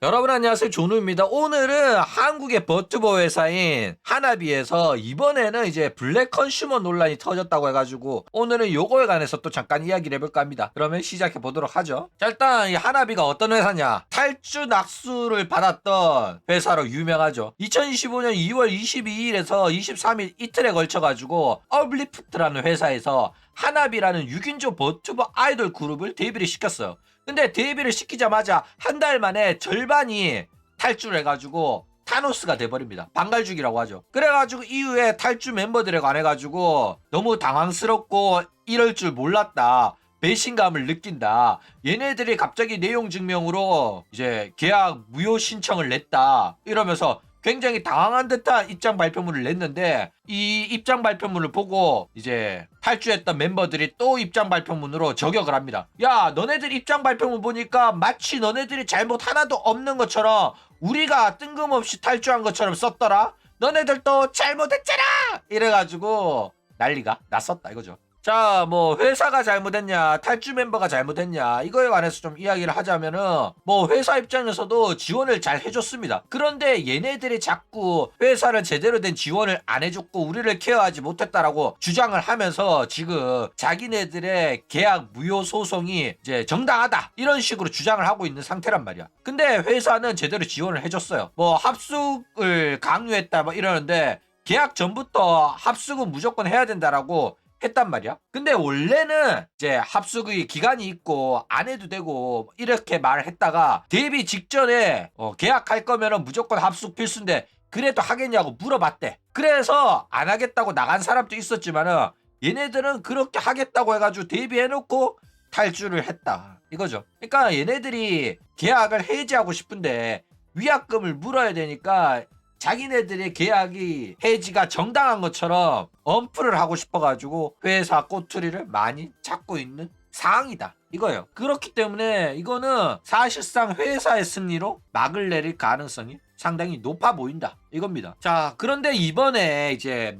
여러분 안녕하세요, 조누입니다. 오늘은 한국의 버튜버 회사인 하나비에서 이번에는 이제 블랙 컨슈머 논란이 터졌다고 해가지고 오늘은 요거에 관해서 또 잠깐 이야기를 해볼까 합니다. 그러면 시작해 보도록 하죠. 자, 일단 이 하나비가 어떤 회사냐, 탈주 낙수를 받았던 회사로 유명하죠. 2025년 2월 22일에서 23일 이틀에 걸쳐가지고 어블리프트라는 회사에서 하나비라는 6인조 버튜버 아이돌 그룹을 데뷔를 시켰어요. 근데 데뷔를 시키자마자 한 달 만에 절반이 탈주를 해가지고 타노스가 돼버립니다. 방갈죽이라고 하죠. 그래가지고 이후에 탈주 멤버들에 관해가지고 너무 당황스럽고 이럴 줄 몰랐다, 배신감을 느낀다, 얘네들이 갑자기 내용 증명으로 이제 계약 무효 신청을 냈다 이러면서 굉장히 당황한 듯한 입장 발표문을 냈는데, 이 입장 발표문을 보고 이제 탈주했던 멤버들이 또 입장 발표문으로 저격을 합니다. 야, 너네들 입장 발표문 보니까 마치 너네들이 잘못 하나도 없는 것처럼 우리가 뜬금없이 탈주한 것처럼 썼더라. 너네들도 잘못했잖아. 이래가지고 난리가 났었다 이거죠. 자, 뭐 회사가 잘못했냐, 탈주 멤버가 잘못했냐, 이거에 관해서 좀 이야기를 하자면은 뭐 회사 입장에서도 지원을 잘 해줬습니다. 그런데 얘네들이 자꾸 회사를 제대로 된 지원을 안 해줬고 우리를 케어하지 못했다라고 주장을 하면서 지금 자기네들의 계약 무효 소송이 이제 정당하다 이런 식으로 주장을 하고 있는 상태란 말이야. 근데 회사는 제대로 지원을 해줬어요. 뭐 합숙을 강요했다 뭐 이러는데 계약 전부터 합숙은 무조건 해야 된다라고 했단 말이야. 근데 원래는 이제 합숙의 기간이 있고 안 해도 되고 이렇게 말을 했다가 데뷔 직전에 계약할 거면은 무조건 합숙 필수인데 그래도 하겠냐고 물어봤대. 그래서 안 하겠다고 나간 사람도 있었지만은 얘네들은 그렇게 하겠다고 해가지고 데뷔해놓고 탈주를 했다 이거죠. 그러니까 얘네들이 계약을 해지하고 싶은데 위약금을 물어야 되니까 자기네들의 계약이 해지가 정당한 것처럼 엄프를 하고 싶어가지고 회사 꼬투리를 많이 잡고 있는 상황이다 이거예요. 그렇기 때문에 이거는 사실상 회사의 승리로 막을 내릴 가능성이 상당히 높아 보인다 이겁니다. 자, 그런데 이번에 이제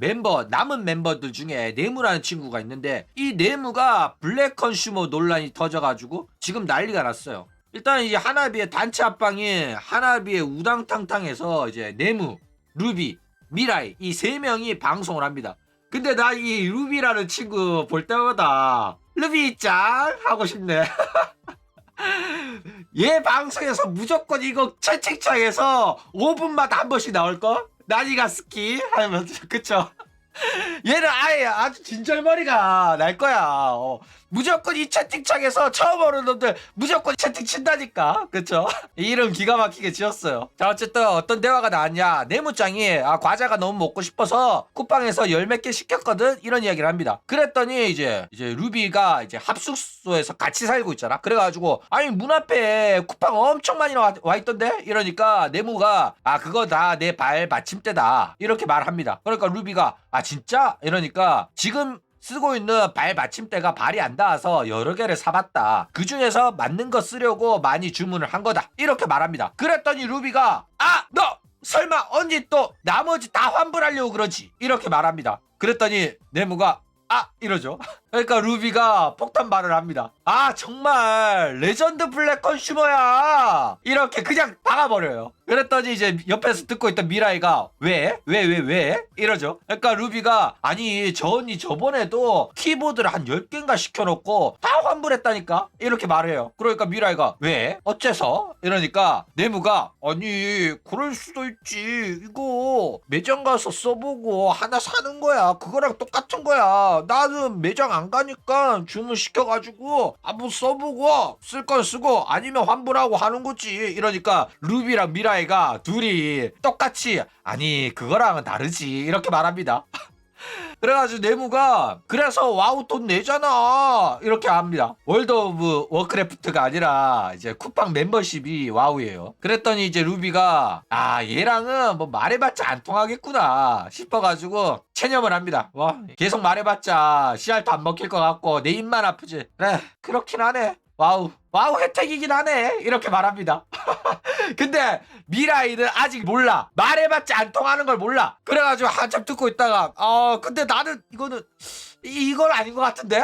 남은 멤버들 중에 네무라는 친구가 있는데 이 네무가 블랙 컨슈머 논란이 터져가지고 지금 난리가 났어요. 일단 이제 하나비의 단체 합방인 하나비의 우당탕탕에서 이제 네무, 루비, 미라이 이 세 명이 방송을 합니다. 근데 나 이 루비라는 친구 볼 때마다 루비 짱 하고 싶네. 얘 방송에서 무조건 이거 채팅창에서 5분마다 한 번씩 나올걸? 나니가 스키 하면서 그쵸? 얘는 아예 아주 진절머리가 날 거야. 무조건 이 채팅창에서 처음 오는 놈들 무조건 채팅 친다니까. 그쵸? 이름 기가 막히게 지었어요. 자, 어쨌든 어떤 대화가 나왔냐, 네무짱이 과자가 너무 먹고 싶어서 쿠팡에서 열 몇 개 시켰거든 이런 이야기를 합니다. 그랬더니 이제 루비가 이제 합숙소에서 같이 살고 있잖아. 그래가지고 아니 문 앞에 쿠팡 엄청 많이 와 있던데 이러니까 네무가 그거 다 내 발 받침대다 이렇게 말합니다. 그러니까 루비가 진짜? 이러니까 지금 쓰고 있는 발 받침대가 발이 안 닿아서 여러 개를 사봤다. 그 중에서 맞는 거 쓰려고 많이 주문을 한 거다. 이렇게 말합니다. 그랬더니 루비가 너 설마 언제 또 나머지 다 환불하려고 그러지? 이렇게 말합니다. 그랬더니 네무가 이러죠. 그러니까 루비가 폭탄발을 합니다. 정말 레전드 블랙 컨슈머야 이렇게 그냥 박아버려요. 그랬더니 이제 옆에서 듣고 있던 미라이가 왜 이러죠. 그러니까 루비가 아니 저 언니 저번에도 키보드를 한 10개인가 시켜놓고 다 환불했다니까 이렇게 말해요. 그러니까 미라이가 왜? 어째서? 이러니까 네무가 아니 그럴 수도 있지, 이거 매장 가서 써보고 하나 사는 거야, 그거랑 똑같은 거야. 나는 매장 안 가니까 주문 시켜가지고 한번 써보고 쓸 건 쓰고 아니면 환불하고 하는 거지. 이러니까 루비랑 미라이가 둘이 똑같이 아니 그거랑은 다르지 이렇게 말합니다. 그래가지고 네무가 그래서 와우 돈 내잖아 이렇게 합니다. 월드 오브 워크래프트가 아니라 이제 쿠팡 멤버십이 와우예요. 그랬더니 이제 루비가 얘랑은 뭐 말해봤자 안 통하겠구나 싶어가지고 체념을 합니다. 계속 말해봤자 씨알도 안 먹힐 것 같고 내 입만 아프지. 그래 그렇긴 하네. 와우 혜택이긴 하네 이렇게 말합니다. 근데 미라이는 아직 몰라. 말해봤자 안 통하는 걸 몰라. 그래가지고 한참 듣고 있다가 근데 나는 이건 아닌 것 같은데?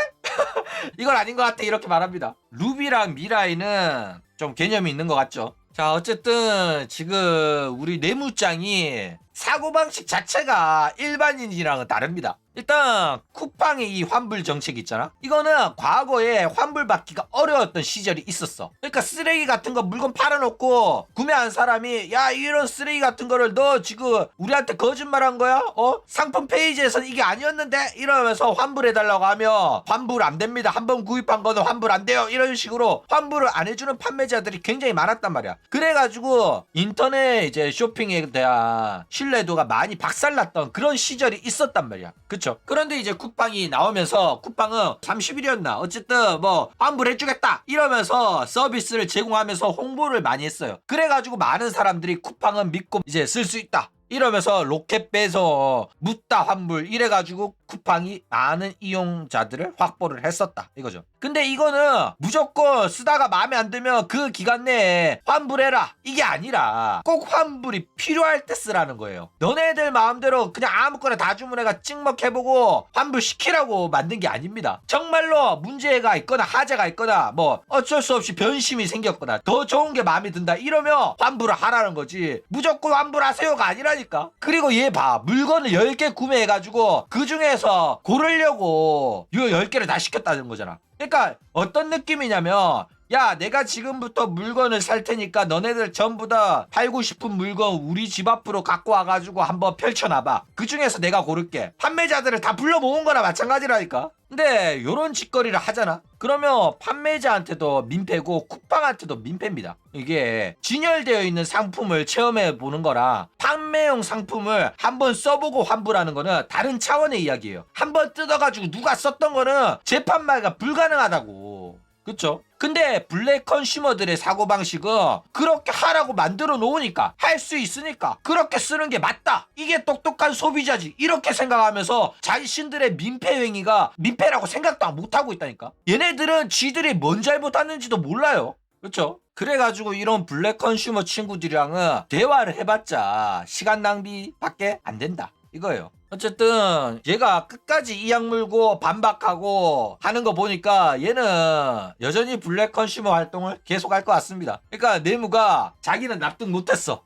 이건 아닌 것 같아 이렇게 말합니다. 루비랑 미라이는 좀 개념이 있는 것 같죠. 자, 어쨌든 지금 우리 내무장이 사고방식 자체가 일반인이랑은 다릅니다. 일단 쿠팡의 이 환불 정책 있잖아. 이거는 과거에 환불 받기가 어려웠던 시절이 있었어. 그러니까 쓰레기 같은 거 물건 팔아놓고 구매한 사람이 야 이런 쓰레기 같은 거를 너 지금 우리한테 거짓말한 거야? 상품 페이지에서는 이게 아니었는데? 이러면서 환불해달라고 하면 환불 안 됩니다. 한번 구입한 거는 환불 안 돼요. 이런 식으로 환불을 안 해주는 판매자들이 굉장히 많았단 말이야. 그래가지고 인터넷 이제 쇼핑에 대한 신뢰도가 많이 박살났던 그런 시절이 있었단 말이야. 그쵸? 그런데 이제 쿠팡이 나오면서 쿠팡은 30일이었나 어쨌든 뭐 환불해주겠다 이러면서 서비스를 제공하면서 홍보를 많이 했어요. 그래가지고 많은 사람들이 쿠팡은 믿고 이제 쓸 수 있다 이러면서 로켓 빼서 묻다 환불 이래가지고 쿠팡이 많은 이용자들을 확보를 했었다 이거죠. 근데 이거는 무조건 쓰다가 마음에 안 들면 그 기간 내에 환불해라 이게 아니라 꼭 환불이 필요할 때 쓰라는 거예요. 너네들 마음대로 그냥 아무거나 다 주문해가 찍먹해보고 환불시키라고 만든 게 아닙니다. 정말로 문제가 있거나 하자가 있거나 뭐 어쩔 수 없이 변심이 생겼거나 더 좋은 게 마음에 든다 이러면 환불을 하라는 거지 무조건 환불하세요가 아니라니까. 그리고 얘 봐, 물건을 10개 구매해가지고 그 중에서 고르려고 요 10개를 다 시켰다는 거잖아. 그러니까 어떤 느낌이냐면 야 내가 지금부터 물건을 살 테니까 너네들 전부 다 팔고 싶은 물건 우리 집 앞으로 갖고 와가지고 한번 펼쳐놔봐. 그 중에서 내가 고를게. 판매자들을 다 불러 모은 거나 마찬가지라니까. 근데 요런 짓거리를 하잖아. 그러면 판매자한테도 민폐고 쿠팡한테도 민폐입니다. 이게 진열되어 있는 상품을 체험해 보는 거랑 판매용 상품을 한번 써보고 환불하는 거는 다른 차원의 이야기예요. 한번 뜯어가지고 누가 썼던 거는 재판매가 불가능하다고. 그쵸? 근데 블랙 컨슈머들의 사고방식은 그렇게 하라고 만들어 놓으니까 할 수 있으니까 그렇게 쓰는 게 맞다 이게 똑똑한 소비자지 이렇게 생각하면서 자신들의 민폐 행위가 민폐라고 생각도 못하고 있다니까. 얘네들은 지들이 뭔 잘못하는지도 몰라요. 그쵸? 그래가지고 이런 블랙 컨슈머 친구들이랑은 대화를 해봤자 시간 낭비밖에 안 된다 이거예요. 어쨌든 얘가 끝까지 이악 물고 반박하고 하는 거 보니까 얘는 여전히 블랙 컨슈머 활동을 계속할 것 같습니다. 그러니까 네무가 자기는 납득 못했어.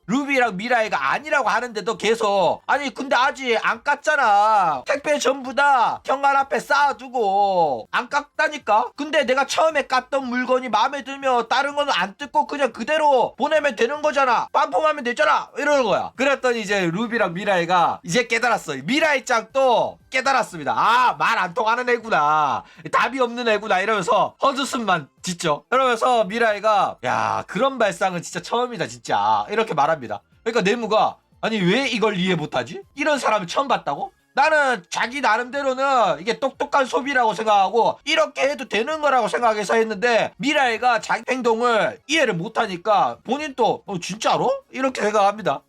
루비랑 미라이가 아니라고 하는데도 계속 아니 근데 아직 안 깠잖아. 택배 전부 다 현관 앞에 쌓아두고 안 깠다니까. 근데 내가 처음에 깠던 물건이 마음에 들면 다른 거는 안 뜯고 그냥 그대로 보내면 되는 거잖아. 반품하면 되잖아. 이러는 거야. 그랬더니 이제 루비랑 미라이가 이제 깨달았어. 미라이 짱도 깨달았습니다. 아, 말 안 통하는 애구나. 답이 없는 애구나. 이러면서 헛웃음만 짓죠. 그러면서 미라이가 야 그런 발상은 진짜 처음이다 진짜 이렇게 말합니다. 그러니까 네무가 아니 왜 이걸 이해 못하지? 이런 사람을 처음 봤다고? 나는 자기 나름대로는 이게 똑똑한 소비라고 생각하고 이렇게 해도 되는 거라고 생각해서 했는데 미라이가 자기 행동을 이해를 못하니까 본인도 진짜로? 이렇게 생각합니다.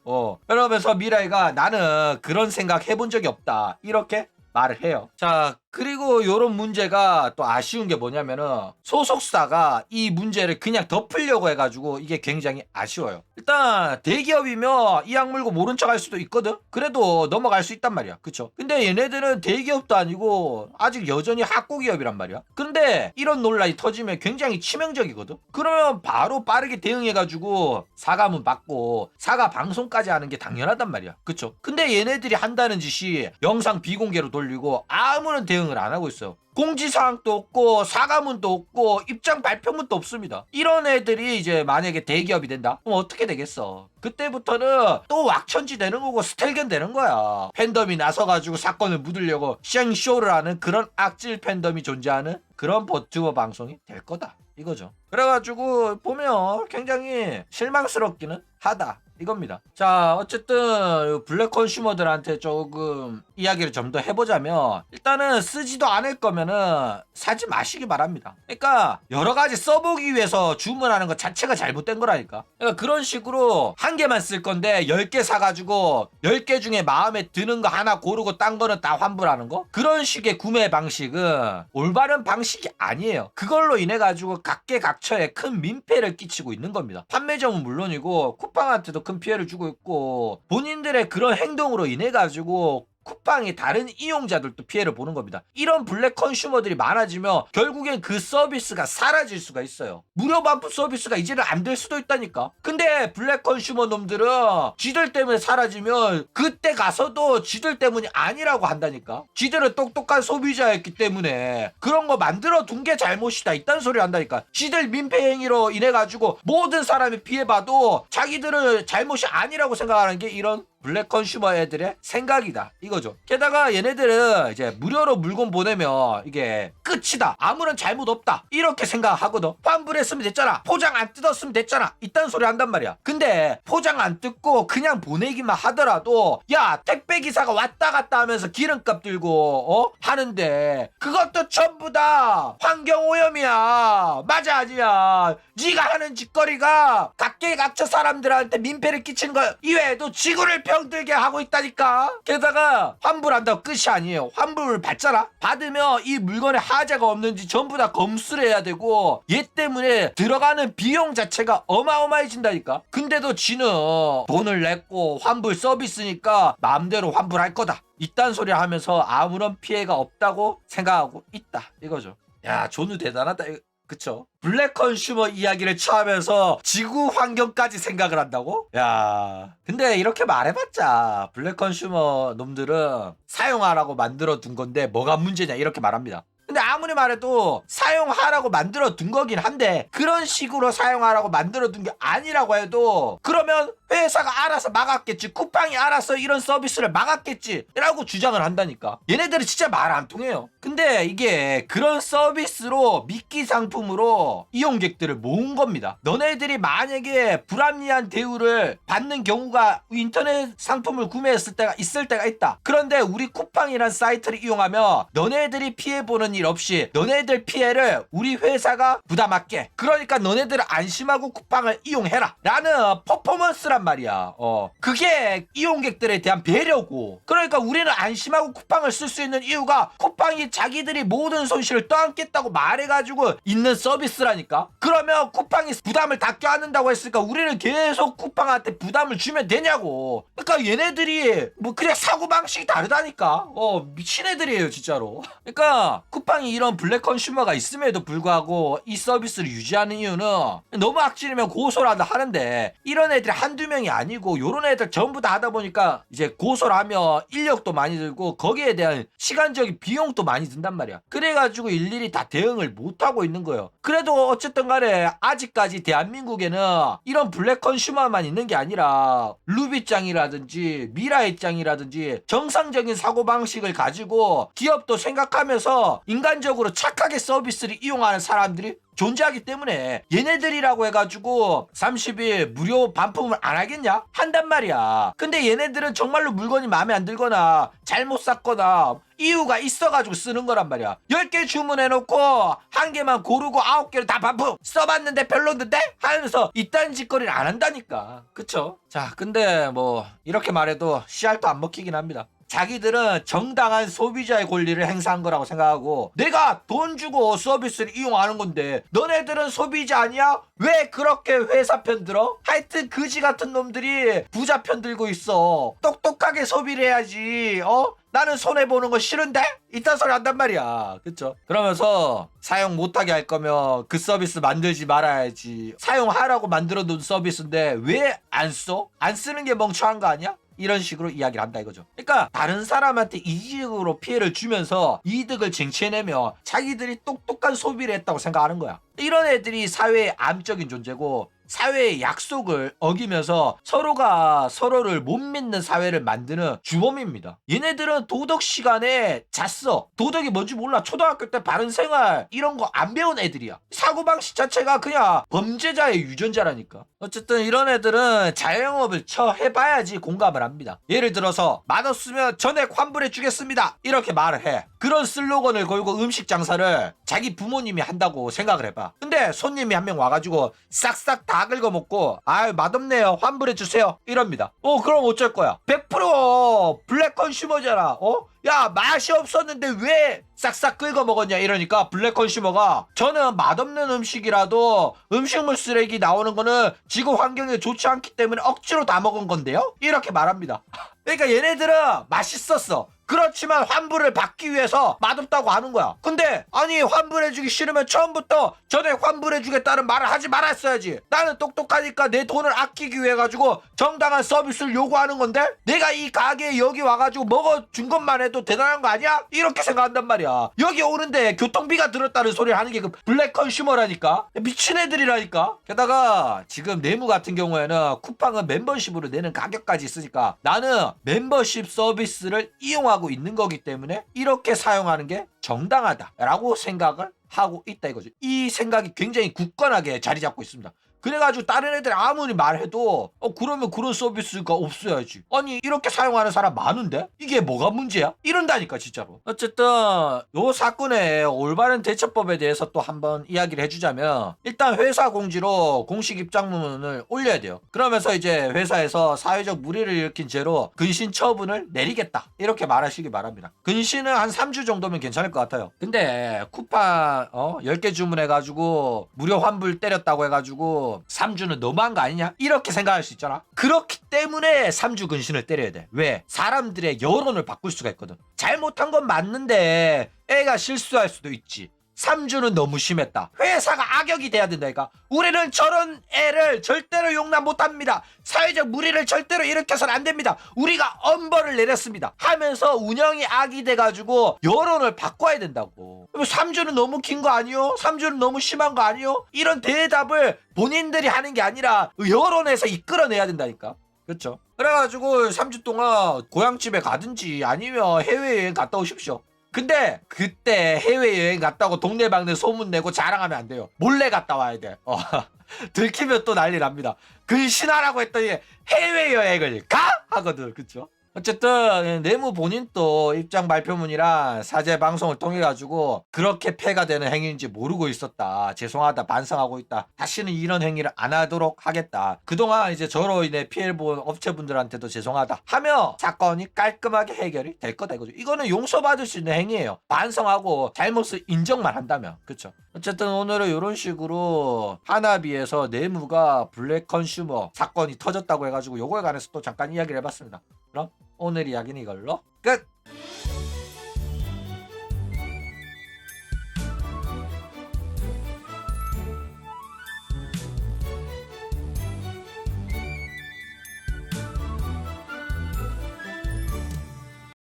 그러면서 미라이가 나는 그런 생각 해본 적이 없다 이렇게 말을 해요. 자 그리고 요런 문제가 또 아쉬운 게 뭐냐면은 소속사가 이 문제를 그냥 덮으려고 해가지고 이게 굉장히 아쉬워요. 일단 대기업이면 이악 물고 모른 척 할 수도 있거든. 그래도 넘어갈 수 있단 말이야. 그쵸? 근데 얘네들은 대기업도 아니고 아직 여전히 학고기업이란 말이야. 근데 이런 논란이 터지면 굉장히 치명적이거든. 그러면 바로 빠르게 대응해가지고 사과문 받고 사과 방송까지 하는 게 당연하단 말이야. 그쵸? 근데 얘네들이 한다는 짓이 영상 비공개로 돌리고 아무런 대응을 안 하고 있어요. 공지사항도 없고 사과문도 없고 입장 발표문도 없습니다. 이런 애들이 이제 만약에 대기업이 된다? 그럼 어떻게 되겠어? 그때부터는 또 왁천지 되는 거고 스텔견 되는 거야. 팬덤이 나서가지고 사건을 묻으려고 쌩쇼를 하는 그런 악질 팬덤이 존재하는 그런 버튜버 방송이 될 거다 이거죠. 그래가지고 보면 굉장히 실망스럽기는 하다 이겁니다. 자 어쨌든 블랙 컨슈머들한테 조금 이야기를 좀 더 해보자면 일단은 쓰지도 않을 거면은 사지 마시기 바랍니다. 그러니까 여러 가지 써보기 위해서 주문하는 것 자체가 잘못된 거라니까. 그러니까 그런 식으로 한 개만 쓸 건데 10개 사가지고 10개 중에 마음에 드는 거 하나 고르고 딴 거는 다 환불하는 거? 그런 식의 구매 방식은 올바른 방식이 아니에요. 그걸로 인해 가지고 각계각처에 큰 민폐를 끼치고 있는 겁니다. 판매점은 물론이고 쿠팡한테도 큰 피해를 주고 있고 본인들의 그런 행동으로 인해 가지고 쿠팡이 다른 이용자들도 피해를 보는 겁니다. 이런 블랙 컨슈머들이 많아지면 결국엔 그 서비스가 사라질 수가 있어요. 무료 반품 서비스가 이제는 안 될 수도 있다니까. 근데 블랙 컨슈머 놈들은 쥐들 때문에 사라지면 그때 가서도 쥐들 때문이 아니라고 한다니까. 쥐들은 똑똑한 소비자였기 때문에 그런 거 만들어 둔 게 잘못이다 이딴 소리 한다니까. 쥐들 민폐 행위로 인해 가지고 모든 사람이 피해봐도 자기들은 잘못이 아니라고 생각하는 게 이런 블랙 컨슈머 애들의 생각이다 이거죠. 게다가 얘네들은 이제 무료로 물건 보내면 이게 끝이다, 아무런 잘못 없다 이렇게 생각하거든. 환불했으면 됐잖아, 포장 안 뜯었으면 됐잖아 이딴 소리 한단 말이야. 근데 포장 안 뜯고 그냥 보내기만 하더라도 야 택배기사가 왔다 갔다 하면서 기름값 들고 하는데 그것도 전부 다 환경오염이야. 맞아 아니야? 네가 하는 짓거리가 각계각처 사람들한테 민폐를 끼치는 거 이외에도 지구를 병들게 하고 있다니까. 게다가 환불한다고 끝이 아니에요. 환불을 받잖아. 받으면 이 물건에 하자가 없는지 전부 다 검수를 해야 되고 얘 때문에 들어가는 비용 자체가 어마어마해진다니까. 근데도 지는 돈을 냈고 환불 서비스니까 마음대로 환불할 거다 이딴 소리 하면서 아무런 피해가 없다고 생각하고 있다 이거죠. 야 존우 대단하다. 그쵸? 블랙 컨슈머 이야기를 처하면서 지구 환경까지 생각을 한다고? 야, 근데 이렇게 말해봤자 블랙 컨슈머 놈들은 사용하라고 만들어 둔 건데 뭐가 문제냐 이렇게 말합니다. 근데 아무리 말해도 사용하라고 만들어 둔 거긴 한데 그런 식으로 사용하라고 만들어 둔 게 아니라고 해도 그러면 회사가 알아서 막았겠지, 쿠팡이 알아서 이런 서비스를 막았겠지 라고 주장을 한다니까. 얘네들은 진짜 말 안 통해요. 근데 이게 그런 서비스로 미끼 상품으로 이용객들을 모은 겁니다. 너네들이 만약에 불합리한 대우를 받는 경우가 인터넷 상품을 구매했을 때가 있을 때가 있다. 그런데 우리 쿠팡이란 사이트를 이용하면 너네들이 피해보는 일 없이 너네들 피해를 우리 회사가 부담할게. 그러니까 너네들은 안심하고 쿠팡을 이용해라 라는 퍼포먼스란 말이야. 그게 이용객들에 대한 배려고. 그러니까 우리는 안심하고 쿠팡을 쓸 수 있는 이유가 쿠팡이 자기들이 모든 손실을 떠안겠다고 말해가지고 있는 서비스라니까. 그러면 쿠팡이 부담을 다 껴안는다고 했으니까 우리는 계속 쿠팡한테 부담을 주면 되냐고. 그러니까 얘네들이 뭐 그냥 사고방식이 다르다니까. 미친 애들이에요 진짜로. 그러니까 쿠팡이 이런 블랙 컨슈머가 있음에도 불구하고 이 서비스를 유지하는 이유는 너무 악질이면 고소를 한다 하는데 이런 애들이 한두 명이 아니고 요런 애들 전부 다 하다 보니까 이제 고소를 하면 인력도 많이 들고 거기에 대한 시간적인 비용도 많이 든단 말이야. 그래가지고 일일이 다 대응을 못하고 있는 거예요. 그래도 어쨌든 간에 아직까지 대한민국에는 이런 블랙 컨슈머만 있는 게 아니라 루비짱이라든지 미라이짱이라든지 정상적인 사고방식을 가지고 기업도 생각하면서 인간적으로 착하게 서비스를 이용하는 사람들이 존재하기 때문에 얘네들이라고 해가지고 30일 무료 반품을 안 하겠냐? 한단 말이야. 근데 얘네들은 정말로 물건이 마음에 안 들거나 잘못 샀거나 이유가 있어가지고 쓰는 거란 말이야. 10개 주문해놓고 한 개만 고르고 9개를 다 반품 써봤는데 별로인데? 하면서 이딴 짓거리를 안 한다니까. 그쵸? 자 근데 뭐 이렇게 말해도 씨알도 안 먹히긴 합니다. 자기들은 정당한 소비자의 권리를 행사한 거라고 생각하고 내가 돈 주고 서비스를 이용하는 건데 너네들은 소비자 아니야? 왜 그렇게 회사 편 들어? 하여튼 그지 같은 놈들이 부자 편 들고 있어. 똑똑하게 소비를 해야지. 나는 손해보는 거 싫은데? 이딴 소리 한단 말이야. 그쵸? 그러면서 사용 못하게 할 거면 그 서비스 만들지 말아야지. 사용하라고 만들어 놓은 서비스인데 왜 안 써? 안 쓰는 게 멍청한 거 아니야? 이런 식으로 이야기를 한다 이거죠. 그러니까 다른 사람한테 이익으로 피해를 주면서 이득을 쟁취해내며 자기들이 똑똑한 소비를 했다고 생각하는 거야. 이런 애들이 사회의 암적인 존재고 사회의 약속을 어기면서 서로가 서로를 못 믿는 사회를 만드는 주범입니다. 얘네들은 도덕 시간에 잤어. 도덕이 뭔지 몰라. 초등학교 때 바른 생활 이런 거 안 배운 애들이야. 사고방식 자체가 그냥 범죄자의 유전자라니까. 어쨌든 이런 애들은 자영업을 해봐야지 공감을 합니다. 예를 들어서 맛없으면 전액 환불해 주겠습니다 이렇게 말을 해. 그런 슬로건을 걸고 음식 장사를 자기 부모님이 한다고 생각을 해봐. 근데 손님이 한 명 와가지고 싹싹 다 긁어먹고 아유 맛없네요 환불해 주세요 이럽니다. 그럼 어쩔 거야? 100% 블랙 컨슈머잖아. 야 맛이 없었는데 왜 싹싹 긁어 먹었냐 이러니까 블랙 컨슈머가 저는 맛없는 음식이라도 음식물 쓰레기 나오는 거는 지구 환경에 좋지 않기 때문에 억지로 다 먹은 건데요 이렇게 말합니다. 그러니까 얘네들은 맛있었어. 그렇지만 환불을 받기 위해서 맛없다고 하는 거야. 근데 아니 환불해주기 싫으면 처음부터 전액 환불해주겠다는 말을 하지 말았어야지. 나는 똑똑하니까 내 돈을 아끼기 위해 가지고 정당한 서비스를 요구하는 건데 내가 이 가게에 여기 와가지고 먹어준 것만 해도 대단한 거 아니야? 이렇게 생각한단 말이야. 여기 오는데 교통비가 들었다는 소리를 하는 게 그 블랙 컨슈머라니까. 미친 애들이라니까. 게다가 지금 내무 같은 경우에는 쿠팡은 멤버십으로 내는 가격까지 있으니까 나는 멤버십 서비스를 이용하고 있는 거기 때문에 이렇게 사용하는 게 정당하다라고 생각을 하고 있다 이거죠. 이 생각이 굉장히 굳건하게 자리 잡고 있습니다. 그래가지고 다른 애들 아무리 말해도 그러면 그런 서비스가 없어야지. 아니 이렇게 사용하는 사람 많은데 이게 뭐가 문제야? 이런다니까 진짜로. 어쨌든 요 사건의 올바른 대처법에 대해서 또 한번 이야기를 해주자면 일단 회사 공지로 공식 입장문을 올려야 돼요. 그러면서 이제 회사에서 사회적 무리를 일으킨 죄로 근신 처분을 내리겠다 이렇게 말하시기 바랍니다. 근신은 한 3주 정도면 괜찮을 것 같아요. 근데 쿠팡 10개 주문해가지고 무료 환불 때렸다고 해가지고 3주는 너무한 거 아니냐? 이렇게 생각할 수 있잖아. 그렇기 때문에 3주 근신을 때려야 돼. 왜? 사람들의 여론을 바꿀 수가 있거든. 잘못한 건 맞는데 애가 실수할 수도 있지. 3주는 너무 심했다. 회사가 악역이 돼야 된다니까. 우리는 저런 애를 절대로 용납 못합니다. 사회적 무리를 절대로 일으켜서는 안 됩니다. 우리가 엄벌을 내렸습니다. 하면서 운영이 악이 돼가지고 여론을 바꿔야 된다고. 3주는 너무 긴 거 아니요? 3주는 너무 심한 거 아니요? 이런 대답을 본인들이 하는 게 아니라 여론에서 이끌어내야 된다니까. 그렇죠? 그래가지고 3주 동안 고향집에 가든지 아니면 해외여행 갔다 오십시오. 근데 그때 해외여행 갔다고 동네방네 소문내고 자랑하면 안 돼요. 몰래 갔다 와야 돼. 들키면 또 난리 납니다. 근신하라고 했더니 해외여행을 가? 하거든. 그쵸? 어쨌든 내무 본인도 입장 발표문이랑 사죄 방송을 통해 가지고 그렇게 폐가 되는 행위인지 모르고 있었다. 죄송하다. 반성하고 있다. 다시는 이런 행위를 안 하도록 하겠다. 그동안 이제 저로 인해 피해를 본 업체분들한테도 죄송하다 하며 사건이 깔끔하게 해결이 될 거다 이거죠. 이거는 용서받을 수 있는 행위예요. 반성하고 잘못을 인정만 한다면. 그렇죠? 어쨌든 오늘은 이런 식으로 하나비에서 내무가 블랙 컨슈머 사건이 터졌다고 해가지고 요거에 관해서 또 잠깐 이야기를 해봤습니다. 그럼 오늘 이야기는 이걸로 끝!